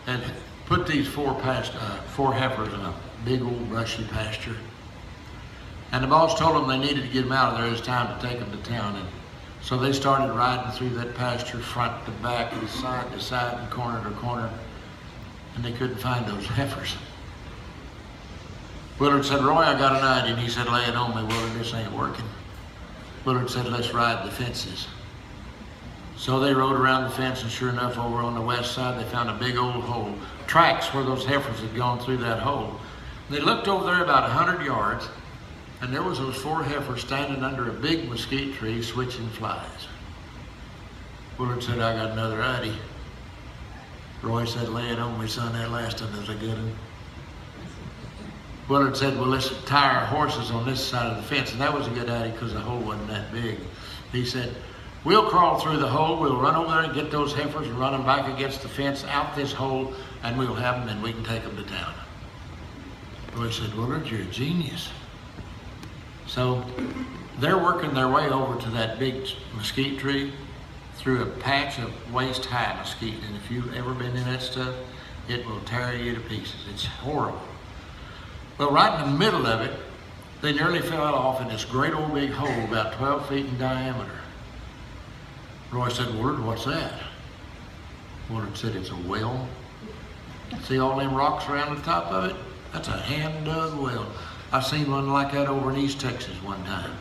and put these four heifers in a big old brushy pasture. And the boss told them they needed to get them out of there. It was time to take them to town. And so they started riding through that pasture, front to back, and side to side, and corner to corner. And they couldn't find those heifers. Willard said, "Roy, I got an idea." And he said, "Lay it on me, Willard, this ain't working." Willard said, "Let's ride the fences." So they rode around the fence, and sure enough, over on the west side, they found a big old hole, tracks where those heifers had gone through that hole. And they looked over there about 100 yards, and there was those four heifers standing under a big mesquite tree switching flies. Willard said, "I got another idea." Roy said, "Lay it on me, son, that last one is a good one." Willard said, "Well, let's tie our horses on this side of the fence." And that was a good idea because the hole wasn't that big. He said, "We'll crawl through the hole, we'll run over there and get those heifers and run them back against the fence out this hole, and we'll have them and we can take them to town." Roy said, "Willard, you're a genius." So they're working their way over to that big mesquite tree through a patch of waist-high mesquite. And if you've ever been in that stuff, it will tear you to pieces. It's horrible. Well, right in the middle of it, they nearly fell off in this great old big hole about 12 feet in diameter. Roy said, "Willard, what's that?" Willard said, "It's a well. See all them rocks around the top of it? That's a hand-dug well. I seen one like that over in East Texas one time."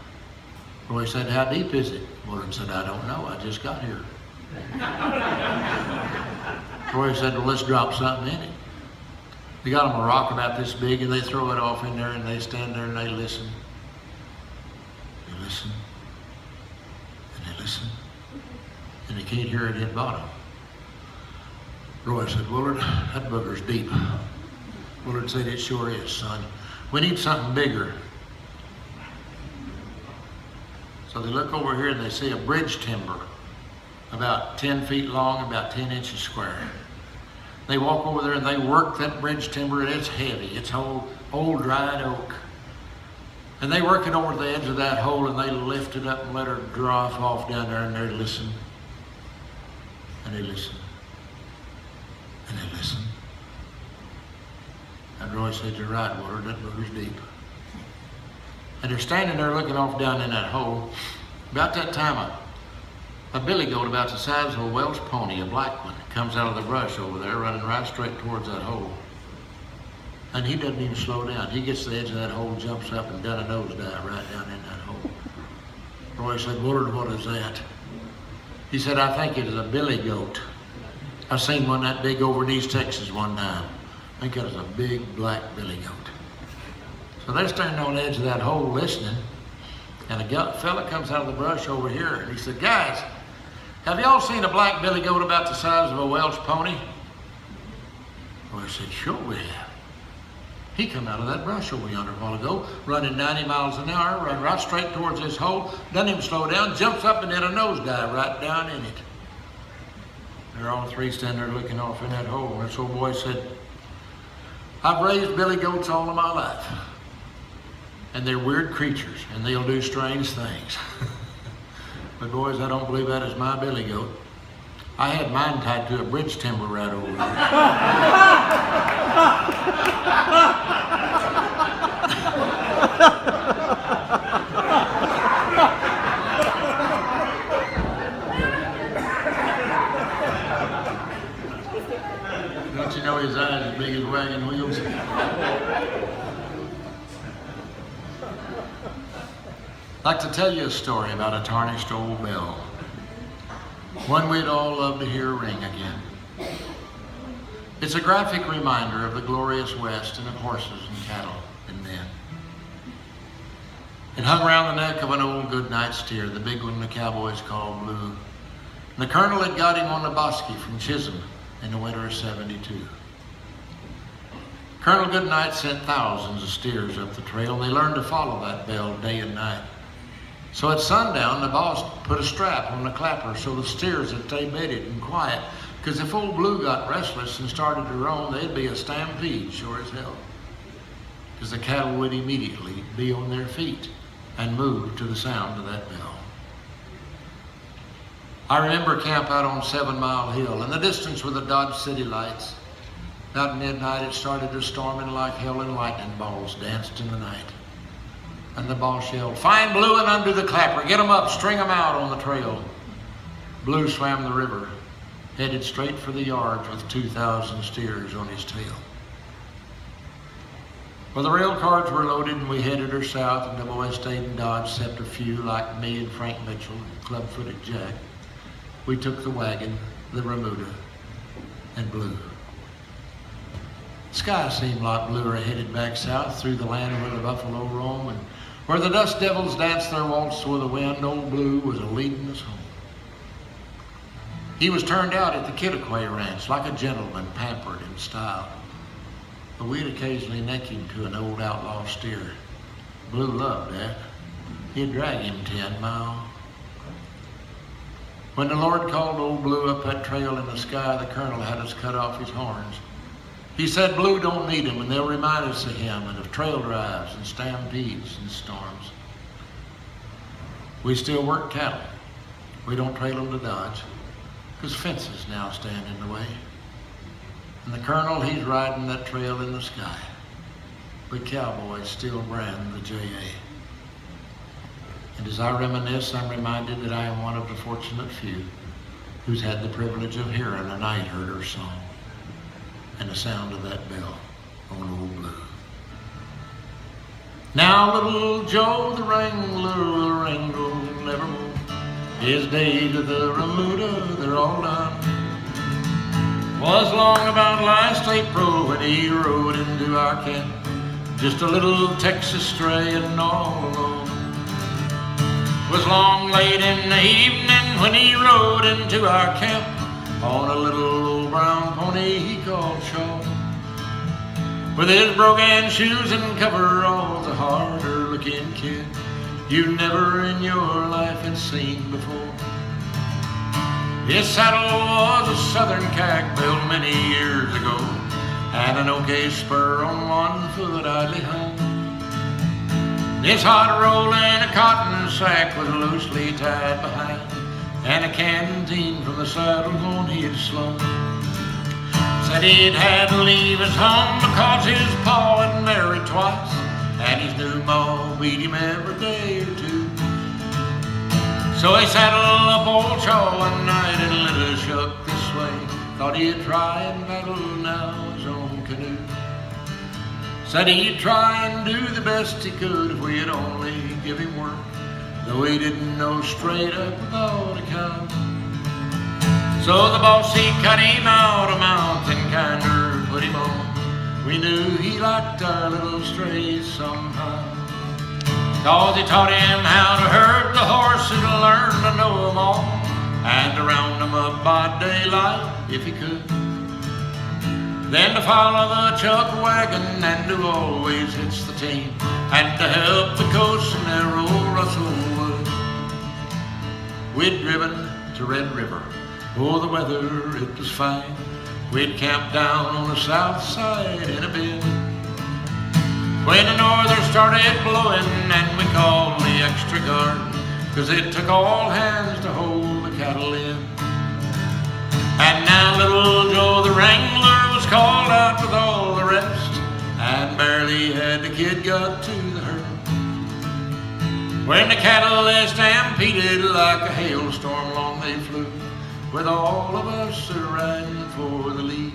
Roy said, "How deep is it?" Willard said, "I don't know. I just got here." Roy said, "Well, let's drop something in it." They got them a rock about this big, and they throw it off in there, and they stand there and they listen. They listen. And they listen. And they can't hear it hit bottom. Roy said, "Willard, that booger's deep." Willard said, "It sure is, son. We need something bigger." So they look over here and they see a bridge timber about 10 feet long, about 10 inches square. They walk over there and they work that bridge timber, and it's heavy. It's old dried oak. And they work it over the edge of that hole, and they lift it up and let her drop off down there, and they listen. And they listen. And they listen. And Roy said, "You're right, Willard, that booger's deep." And they're standing there looking off down in that hole. About that time, a billy goat about the size of a Welsh pony, a black one, comes out of the brush over there, running right straight towards that hole. And he doesn't even slow down. He gets to the edge of that hole, jumps up, and done a nosedive right down in that hole. Roy said, "Willard, what is that?" He said, "I think it is a billy goat. I seen one that big over in East Texas one time. I think it was a big black billy goat." So they're standing on the edge of that hole listening, and a fella comes out of the brush over here, and he said, "Guys, have y'all seen a black billy goat about the size of a Welsh pony?" Well, I said, "Sure we have. He come out of that brush over yonder a while ago, running 90 miles an hour, run right straight towards this hole, doesn't even slow down, jumps up and did a nosedive right down in it." They're all three standing there looking off in that hole. And this old boy said, "I've raised billy goats all of my life. And they're weird creatures, and they'll do strange things. But boys, I don't believe that is my billy goat. I had mine tied to a bridge timber right over there." Don't you know his eyes as big as wagon wheels? I'd like to tell you a story about a tarnished old bell. One we'd all love to hear ring again. It's a graphic reminder of the glorious West and of horses and cattle and men. It hung around the neck of an old goodnight steer, the big one the cowboys called Blue. And the colonel had got him on the bosque from Chisholm in the winter of '72. Colonel Goodnight sent thousands of steers up the trail, and they learned to follow that bell day and night. So at sundown, the boss put a strap on the clapper so the steers would stay bedded and quiet, because if old Blue got restless and started to roam, they'd be a stampede, sure as hell. Because the cattle would immediately be on their feet and move to the sound of that bell. I remember camp out on 7 Mile Hill. In the distance were the Dodge City lights. About midnight it started to storming like hell, and lightning balls danced in the night. And the boss yelled, "Find Blue and undo the clapper. Get 'em up, string 'em out on the trail." Blue swam the river, headed straight for the yards with 2,000 steers on his tail. Well, the rail cars were loaded and we headed her south, and the boys stayed in Dodge, except a few like me and Frank Mitchell and Club-Footed Jack. We took the wagon, the remuda, and Blue. The sky seemed like blue, or headed back south through the land where the buffalo roam, and where the dust devils dance their waltz with the wind. Old Blue was a-leading us home. He was turned out at the Kittiquay Ranch like a gentleman, pampered in style. But we'd occasionally neck him to an old outlaw steer. Blue loved that. He'd drag him 10 miles. When the Lord called old Blue up that trail in the sky, the colonel had us cut off his horns. He said, "Blue don't need 'em, and they'll remind us of him and of trail drives and stampedes and storms." We still work cattle. We don't trail 'em to Dodge, 'cause fences now stand in the way. And the colonel, he's riding that trail in the sky, but cowboys still brand the J.A. And as I reminisce, I'm reminded that I am one of the fortunate few who's had the privilege of hearing a night herder's song and the sound of that bell on Old Blue. Now little Joe the Wrangler will wrangle nevermore. His days of the remuda, they're all done. Was long about last April when he rode into our camp, just a little Texas stray and all alone. Was long late in the evening when he rode into our camp on a little old brown pony he called Shaw. With his brogan shoes and coveralls, a harder looking kid you never in your life had seen before. His saddle was a southern cack built many years ago, and an OK spur on one foot idly hung. His hot roll in a cotton sack was loosely tied behind, and a canteen from the saddle horn he had slung. Said he'd had to leave his home because his pa had married twice, and his new ma beat him every day or two. So he saddled up old Shaw one night and let us shuck this way. Thought he'd try and battle now his own canoe. Said he'd try and do the best he could if we'd only give him work, though he didn't know straight up about a cow. So the boss, he cut him out a mount and kinder put him on. We knew he liked our little strays somehow, 'cause he taught him how to herd the horses and learn to know them all, and to round them up by daylight if he could. Then to follow the chuck wagon and to always hitch the team, and to help the coast in narrow Russell Wood. We'd driven to Red River. Oh, the weather, it was fine. We'd camped down on the south side in a bend, when the northern started blowing and we called the extra guard, 'cause it took all hands to hold the cattle in. And now little Joe the Wrangler was called out with all the rest, and barely had the kid got to the herd, when the cattle they stampeded like a hailstorm long they flew, with all of us riding for the lead.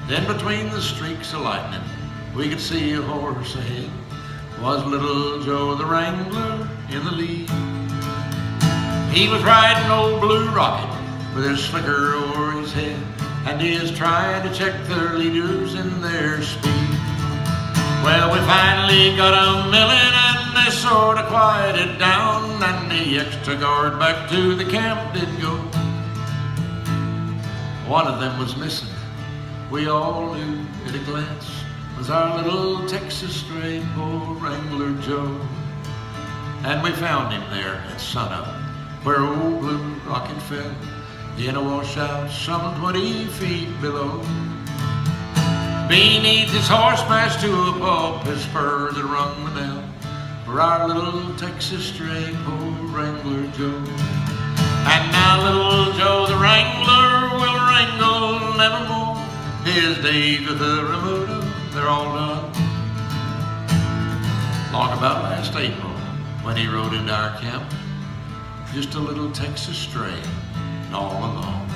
Then between the streaks of lightning we could see a horse ahead. Was little Joe the Wrangler in the lead. He was riding old Blue Rocket with his slicker over his head, and he is trying to check their leaders in their speed. Well, we finally got 'em milling and they sort of quieted down, and the extra guard back to the camp did go. One of them was missing. We all knew at a glance was our little Texas stray, poor Wrangler Joe. And we found him there at sunup, where old Blue Rocket fell, in a washout some 20 feet below. Beneath his horse mashed to a pulp, his spurs had rung the bell for our little Texas stray, poor Wrangler Joe. And now little Joe the Wrangler will wrangle nevermore. His days with the remuda, they're all done. Long about last April, when he rode into our camp, just a little Texas stray, and all alone.